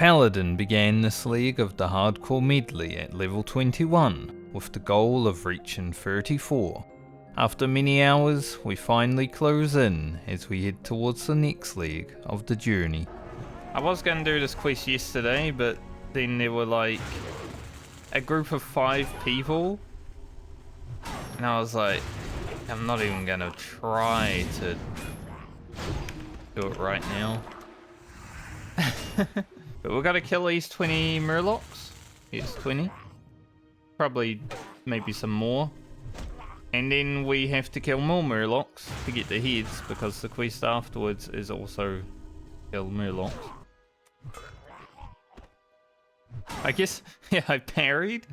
Paladin began this leg of the Hardcore Medley at level 21, with the goal of reaching 34. After many hours, we finally close in as we head towards the next leg of the journey. I was going to do this quest yesterday, but then there were like a group of 5 people, and I was like, I'm not even going to try to do it right now. But we've got to kill these 20 murlocs. Yes, 20. Probably maybe some more. And then we have to kill more murlocs to get the heads, because the quest afterwards is also kill murlocs. I guess, yeah, I parried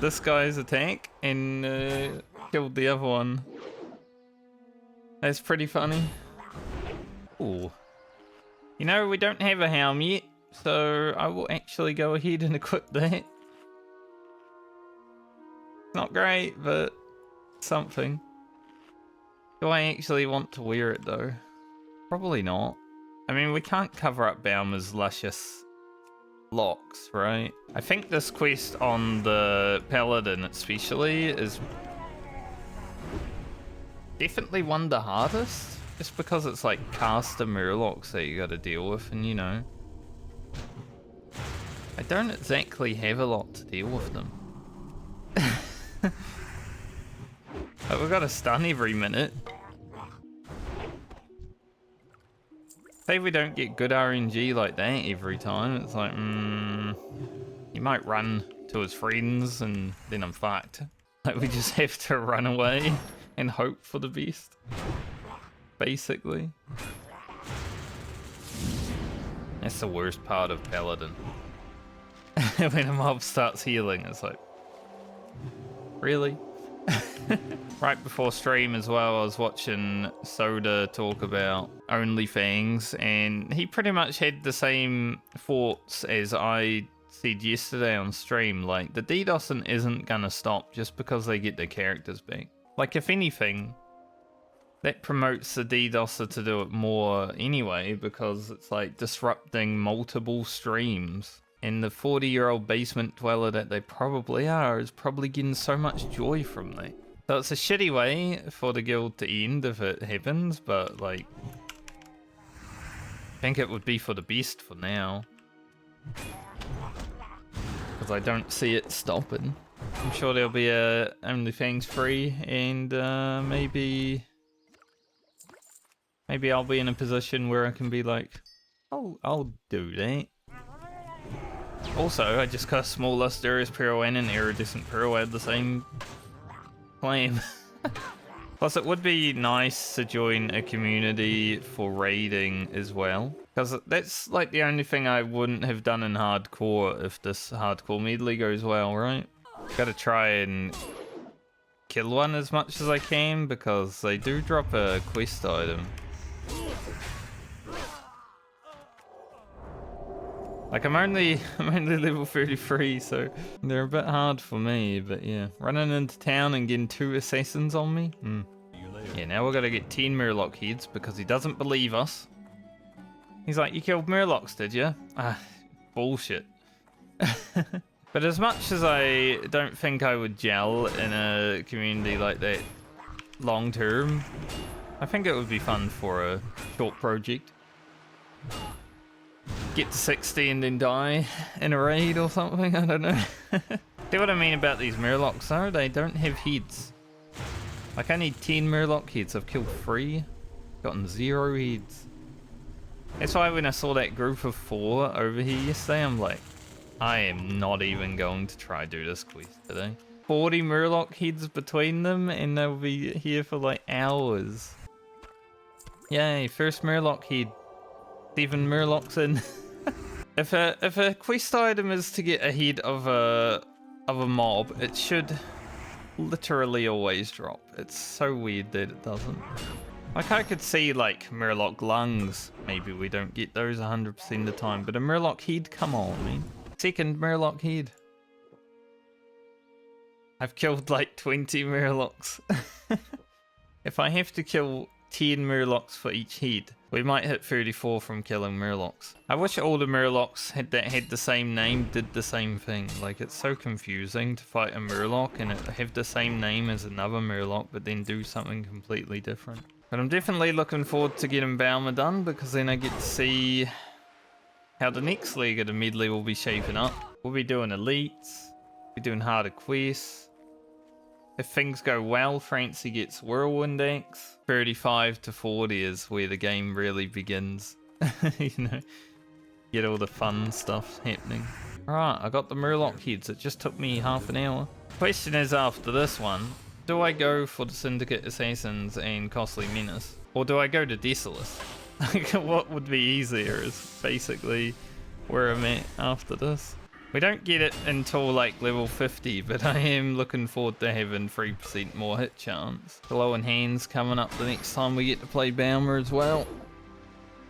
this guy's attack and killed the other one. That's pretty funny. Ooh. You know, we don't have a helm yet, so I will actually go ahead and equip that. Not great, but something. Do I actually want to wear it though? Probably not. I mean, we can't cover up Belma's luscious locks, right? I think this quest on the Paladin especially is definitely one of the hardest. Just because it's like caster murlocs that you gotta deal with, and you know, I don't exactly have a lot to deal with them. But we've got to stun every minute. Say we don't get good RNG like that every time, it's like, he might run to his friends and then I'm fucked. Like, we just have to run away and hope for the best. Basically. That's the worst part of Paladin. When a mob starts healing, it's like, really? Right before stream as well, I was watching Soda talk about OnlyFans, and he pretty much had the same thoughts as I said yesterday on stream. Like, the DDoSing isn't gonna stop just because they get their characters back. Like, if anything, that promotes the DDoSer to do it more anyway, because it's like disrupting multiple streams. And the 40-year-old basement dweller that they probably are is probably getting so much joy from that. So it's a shitty way for the guild to end if it happens, but like, I think it would be for the best for now. Because I don't see it stopping. I'm sure there'll be a OnlyFans free, and maybe I'll be in a position where I can be like, oh, I'll do that. Also, I just got a small lustrous Pirouan and iridescent Pirouan the same claim. Plus, it would be nice to join a community for raiding as well, because that's like the only thing I wouldn't have done in hardcore if this hardcore medley goes well, right? Gotta try and kill one as much as I can, because they do drop a quest item. Like, I'm only level 33, so they're a bit hard for me, but yeah. Running into town and getting 2 assassins on me? Yeah, now we're gonna get 10 murloc heads because he doesn't believe us. He's like, you killed murlocs, did you? Ah, bullshit. But as much as I don't think I would gel in a community like that long term, I think it would be fun for a short project. Get to 60 and then die in a raid or something, I don't know. See what I mean about these murlocs though? They don't have heads. Like, I need 10 murloc heads. I've killed 3, gotten 0 heads. That's why when I saw that group of 4 over here yesterday, I'm like, I am not even going to try do this quest today. 40 murloc heads between them and they'll be here for like hours. Yay, first murloc head. 7 murlocs in. If a quest item is to get ahead of a mob, it should literally always drop. It's so weird that it doesn't. Like, I could see like murloc lungs. Maybe we don't get those 100% of the time, but a murloc head, come on, man. Second murloc head. I've killed like 20 murlocs. If I have to kill 10 Murlocs for each head. We might hit 34 from killing Murlocs. I wish all the Murlocs that had the same name did the same thing. Like, it's so confusing to fight a Murloc and it have the same name as another Murloc, but then do something completely different. But I'm definitely looking forward to getting Belma done, because then I get to see how the next leg of the medley will be shaping up. We'll be doing elites, we'll be doing harder quests. If things go well, Francie gets Whirlwind Axe. 35 to 40 is where the game really begins. You know, get all the fun stuff happening. Alright, I got the Murloc heads. It just took me half an hour. Question is, after this one, do I go for the Syndicate Assassins and Costly Menace? Or do I go to Decimus? Like, what would be easier is basically where I'm at after this. We don't get it until like level 50, but I am looking forward to having 3% more hit chance. Glowing Hands coming up the next time we get to play Belma as well.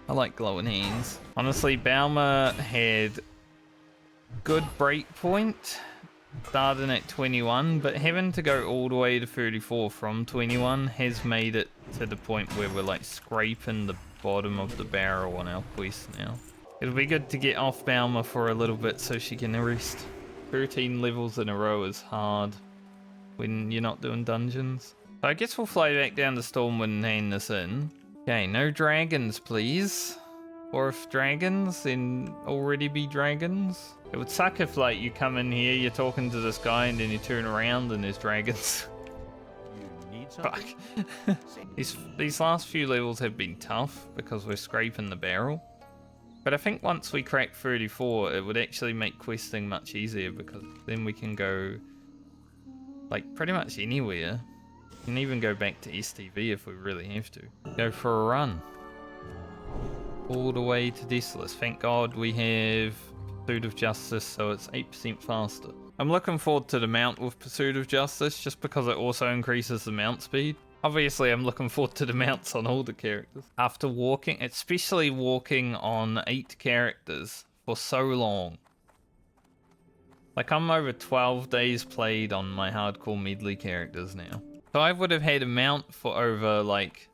I like Glowing Hands. Honestly, Belma had good breakpoint, starting at 21, but having to go all the way to 34 from 21 has made it to the point where we're like scraping the bottom of the barrel on our quest now. It'll be good to get off Belma for a little bit so she can rest. 13 levels in a row is hard when you're not doing dungeons. So I guess we'll fly back down to Stormwind and hand this in. Okay, no dragons please. Or if dragons, then already be dragons. It would suck if like you come in here, you're talking to this guy and then you turn around and there's dragons. Fuck. These last few levels have been tough because we're scraping the barrel. But I think once we crack 34, it would actually make questing much easier, because then we can go like pretty much anywhere. We can even go back to STV if we really have to. Go for a run. All the way to Desolus. Thank God we have Pursuit of Justice, so it's 8% faster. I'm looking forward to the mount with Pursuit of Justice, just because it also increases the mount speed. Obviously, I'm looking forward to the mounts on all the characters. After walking, especially walking on 8 characters for so long. Like, I'm over 12 days played on my Hardcore Medley characters now. So I would have had a mount for over, like,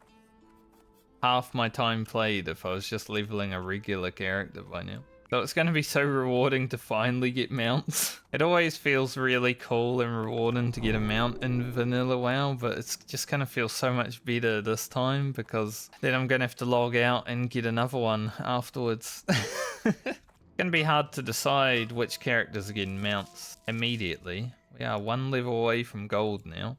half my time played if I was just leveling a regular character by now. So it's going to be so rewarding to finally get mounts. It always feels really cool and rewarding to get a mount in Vanilla WoW, but it's just going to feel so much better this time, because then I'm going to have to log out and get another one afterwards. It's going to be hard to decide which characters are getting mounts immediately. We are 1 level away from gold now.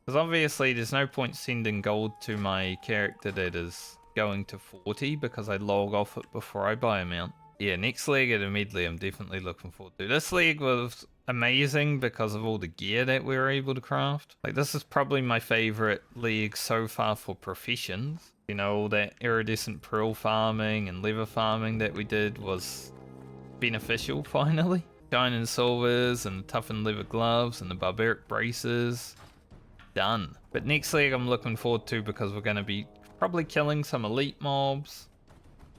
Because obviously there's no point sending gold to my character that is going to 40, because I log off it before I buy a mount. Yeah, next leg of the medley I'm definitely looking forward to. This leg was amazing because of all the gear that we were able to craft. Like, this is probably my favourite leg so far for professions. You know, all that iridescent pearl farming and leather farming that we did was beneficial finally. Shining silvers and the toughened leather gloves and the barbaric braces. Done. But next leg I'm looking forward to, because we're going to be probably killing some elite mobs.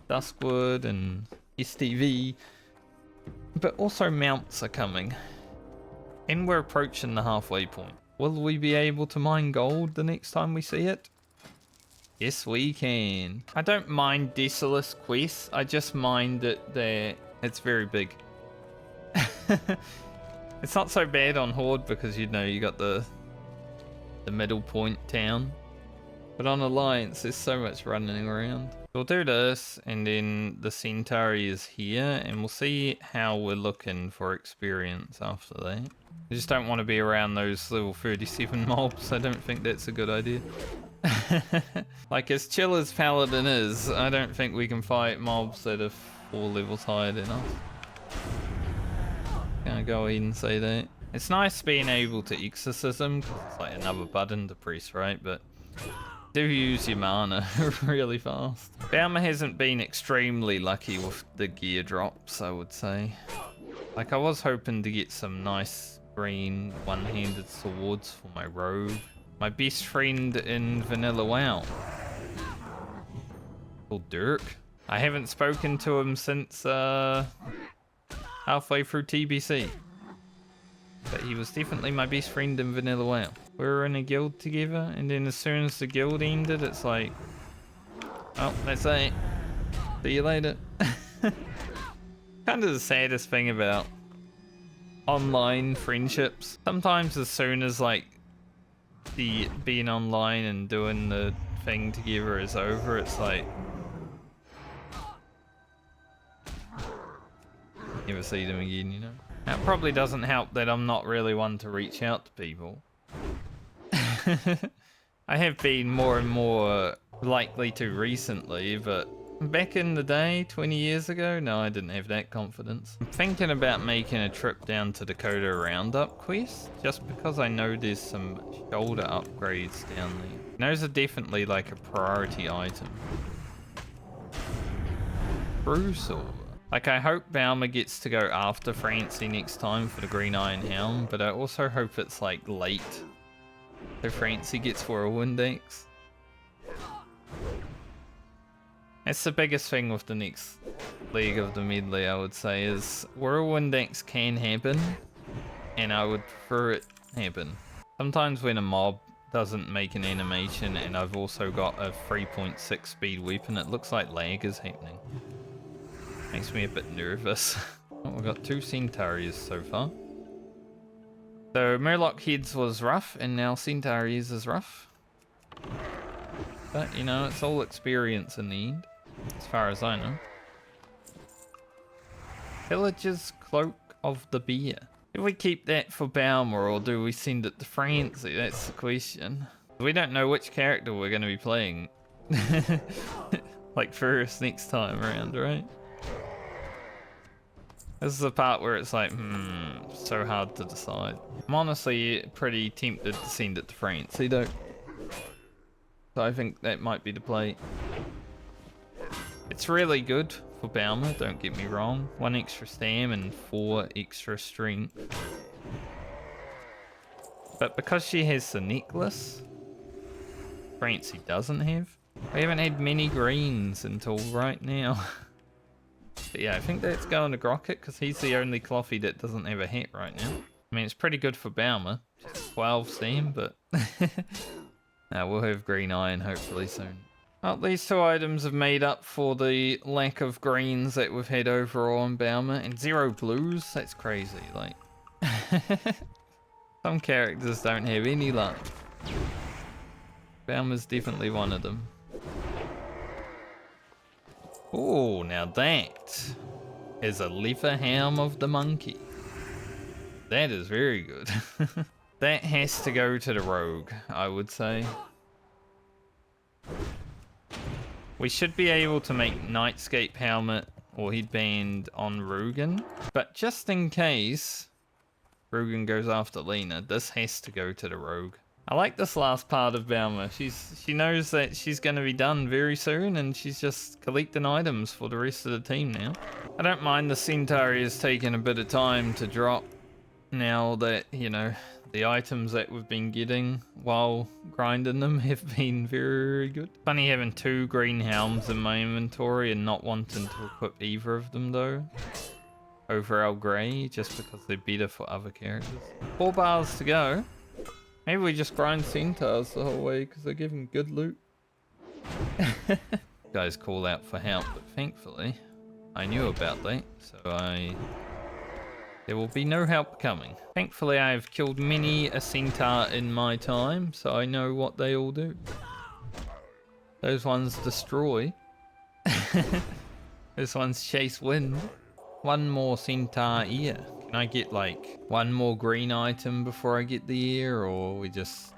Duskwood and STV, but also mounts are coming, and we're approaching the halfway point. Will we be able to mine gold the next time we see it? Yes, we can. I don't mind Desolus quests, I just mind that it's very big. It's not so bad on Horde, because you know you got the middle point town, but on Alliance there's so much running around. We'll do this, and then the Centauri is here, and we'll see how we're looking for experience after that. I just don't want to be around those level 37 mobs. I don't think that's a good idea. Like, as chill as Paladin is, I don't think we can fight mobs that are 4 levels higher than us. Gonna go ahead and say that. It's nice being able to exorcism, because it's like another button to press, right? But do use your mana really fast. Belma hasn't been extremely lucky with the gear drops, I would say. Like, I was hoping to get some nice green one-handed swords for my rogue. My best friend in Vanilla WoW. Called Dirk. I haven't spoken to him since halfway through TBC. But he was definitely my best friend in Vanilla WoW. we were in a guild together, and then as soon as the guild ended, it's like, oh, that's it. See you later. Kind of the saddest thing about online friendships. Sometimes as soon as like the being online and doing the thing together is over, it's like never see them again, you know? That probably doesn't help that I'm not really one to reach out to people. I have been more and more likely to recently, but back in the day, 20 years ago, no, I didn't have that confidence. I'm thinking about making a trip down to Dakota Roundup quest, just because I know there's some shoulder upgrades down there. Those are definitely like a priority item. Brutal. Like, I hope Belma gets to go after Francie next time for the Green Iron Helm, but I also hope it's like late, so Francie gets Whirlwind X. That's the biggest thing with the next leg of the medley, I would say, is Whirlwind X can happen, and I would prefer it happen. Sometimes when a mob doesn't make an animation and I've also got a 3.6 speed weapon, it looks like lag is happening. Makes me a bit nervous. Oh, we've got 2 Centaurs so far. So Murloc Heads was rough, and now Centaurs is rough. But, you know, it's all experience in the end, as far as I know. Pillager's Cloak of the Bear. Do we keep that for Belma, or do we send it to Francie? That's the question. We don't know which character we're going to be playing. Like first next time around, right? This is the part where it's like, so hard to decide. I'm honestly pretty tempted to send it to Francie though. So I think that might be the play. It's really good for Belma, don't get me wrong. 1 extra stam and 4 extra strength. But because she has the necklace, Francie doesn't have. We haven't had many greens until right now. But yeah, I think that's going to Grocket because he's the only Cloffy that doesn't have a hat right now. I mean, it's pretty good for Belma. Just 12 stam, but we'll have green iron hopefully soon. Well, these 2 items have made up for the lack of greens that we've had overall in Belma, and 0 blues. That's crazy. Like, some characters don't have any luck. Belma's definitely one of them. Oh, now that is a leather helm of the monkey. That is very good. That has to go to the rogue, I would say. We should be able to make Nightscape helmet or headband on Rugen, but just in case Rugen goes after Lena, this has to go to the rogue. I like this last part of Belma. She knows that she's going to be done very soon, and she's just collecting items for the rest of the team now. I don't mind the Centauri is taking a bit of time to drop now that, you know, the items that we've been getting while grinding them have been very good. Funny having 2 green helms in my inventory and not wanting to equip either of them though. Over our grey, just because they're better for other characters. 4 bars to go. Maybe we just grind Centaurs the whole way because they're giving good loot. Guys call out for help, but thankfully I knew about that, so there will be no help coming. Thankfully I've killed many a Centaur in my time, so I know what they all do. Those ones destroy. Those ones chase wind. 1 more Centaur ear. Can I get like 1 more green item before I get the ear, or we just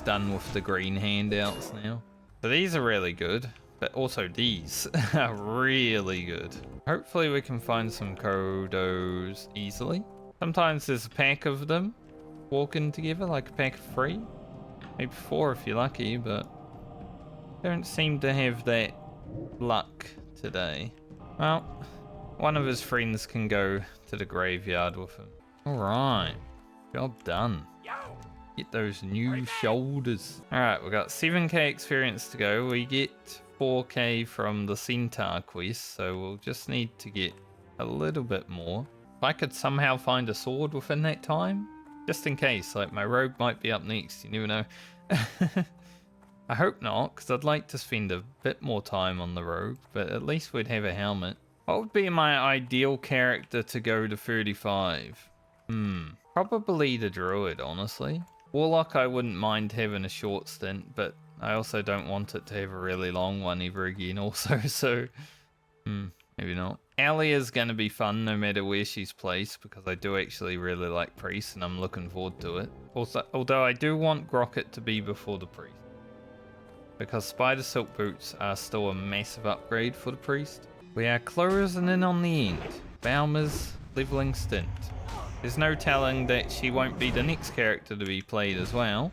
done with the green handouts now? So these are really good, but also these are really good. Hopefully we can find some Kodos easily. Sometimes there's a pack of them walking together, like a pack of 3. Maybe 4 if you're lucky, but don't seem to have that luck today. Well, one of his friends can go to the graveyard with him. Alright, job done. Get those new shoulders. Alright, we've got 7k experience to go. We get 4k from the Centaur quest, so we'll just need to get a little bit more. If I could somehow find a sword within that time, Just in case, like my rogue might be up next, you never know. I hope not, because I'd like to spend a bit more time on the rogue, but at least we'd have a helmet. What would be my ideal character to go to 35? Probably the druid, honestly. Warlock I wouldn't mind having a short stint, but I also don't want it to have a really long one ever again also, so maybe not. Alia's going to be fun no matter where she's placed, because I do actually really like Priest and I'm looking forward to it. Also, although I do want Grocket to be before the Priest, because Spider Silk Boots are still a massive upgrade for the Priest. We are closing in on the end. Belma's leveling stint. There's no telling that she won't be the next character to be played as well.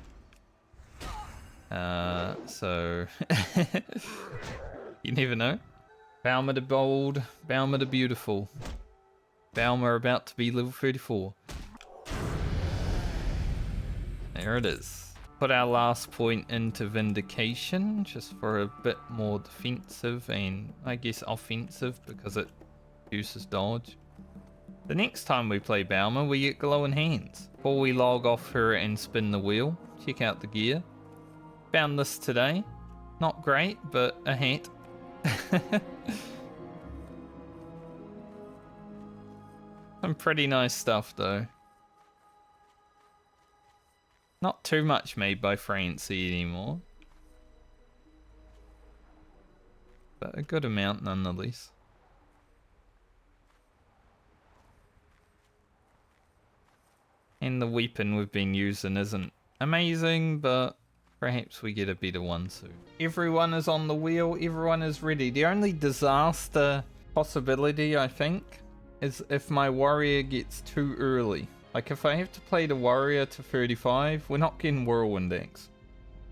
So you never know. Belma the Bold, Belma the Beautiful. Belma about to be level 34. There it is. Put our last point into Vindication, just for a bit more defensive and I guess offensive, because it uses dodge. The next time we play Belma, we get glowing hands. Before we log off her and spin the wheel, check out the gear. Found this today. Not great, but a hat. Some pretty nice stuff though. Not too much made by Francie anymore, but a good amount nonetheless. And the weapon we've been using isn't amazing, but perhaps we get a better one soon. Everyone is on the wheel, everyone is ready. The only disaster possibility, I think, is if my warrior gets too early. Like if I have to play the warrior to 35, we're not getting Whirlwind Axe.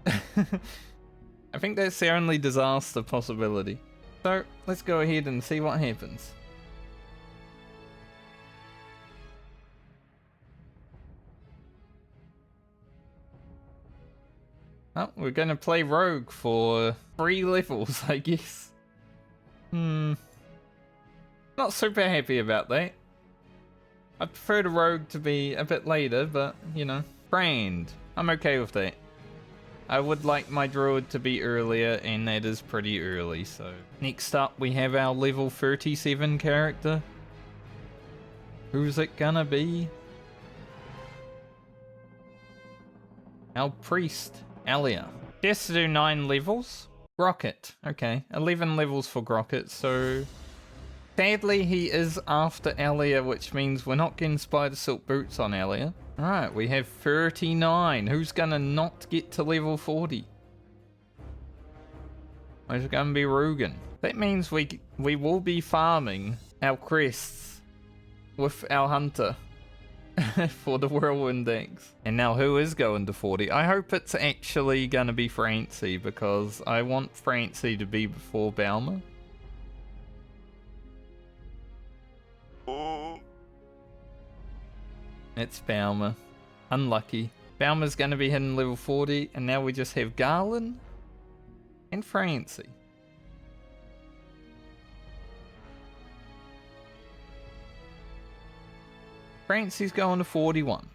I think that's the only disaster possibility. So let's go ahead and see what happens. Oh, we're gonna play rogue for 3 levels, I guess. Not super happy about that. I prefer the rogue to be a bit later, but, you know. Brand. I'm okay with that. I would like my druid to be earlier, and that is pretty early, so. Next up, we have our level 37 character. Who's it gonna be? Our priest, Alia. She has to do 9 levels. Grocket. Okay, 11 levels for Grocket, so... Sadly, he is after Alia, which means we're not getting Spider Silk Boots on Alia. Alright, we have 39. Who's gonna not get to level 40? It's gonna be Rugen. That means we will be farming our crests with our hunter for the Whirlwind Axe. And now who is going to 40? I hope it's actually gonna be Francie, because I want Francie to be before Belma. It's Belma. Unlucky. Belma's going to be hitting level 40, and now we just have Garland and Francie. Francie's going to 41.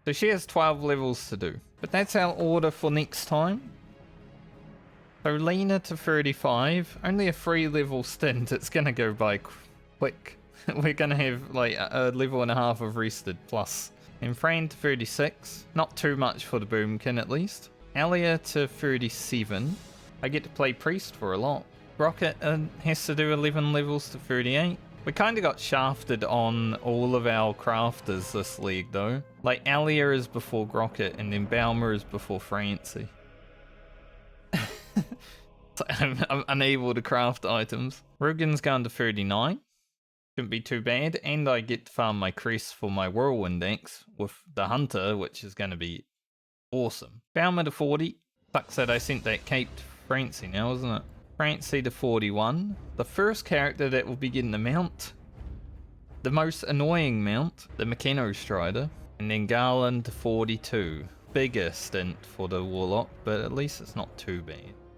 So she has 12 levels to do. But that's our order for next time. So Lena to 35. Only a 3 level stint. It's going to go by quick. We're going to have like a level and a half of rested plus. And Fran to 36. Not too much for the Boomkin at least. Alia to 37. I get to play Priest for a lot. Rocket has to do 11 levels to 38. We kind of got shafted on all of our crafters this league though. Like Alia is before Grocket and then Belma is before Francie. So I'm unable to craft items. Rugen's gone to 39. Shouldn't be too bad, and I get to farm my crest for my Whirlwind Axe with the Hunter, which is going to be awesome. Belma to 40. Sucks that I sent that cape to Francie now, isn't it? Francie to 41. The first character that will be getting the mount. The most annoying mount, the Mechano Strider. And then Garland to 42. Bigger stint for the Warlock, but at least it's not too bad.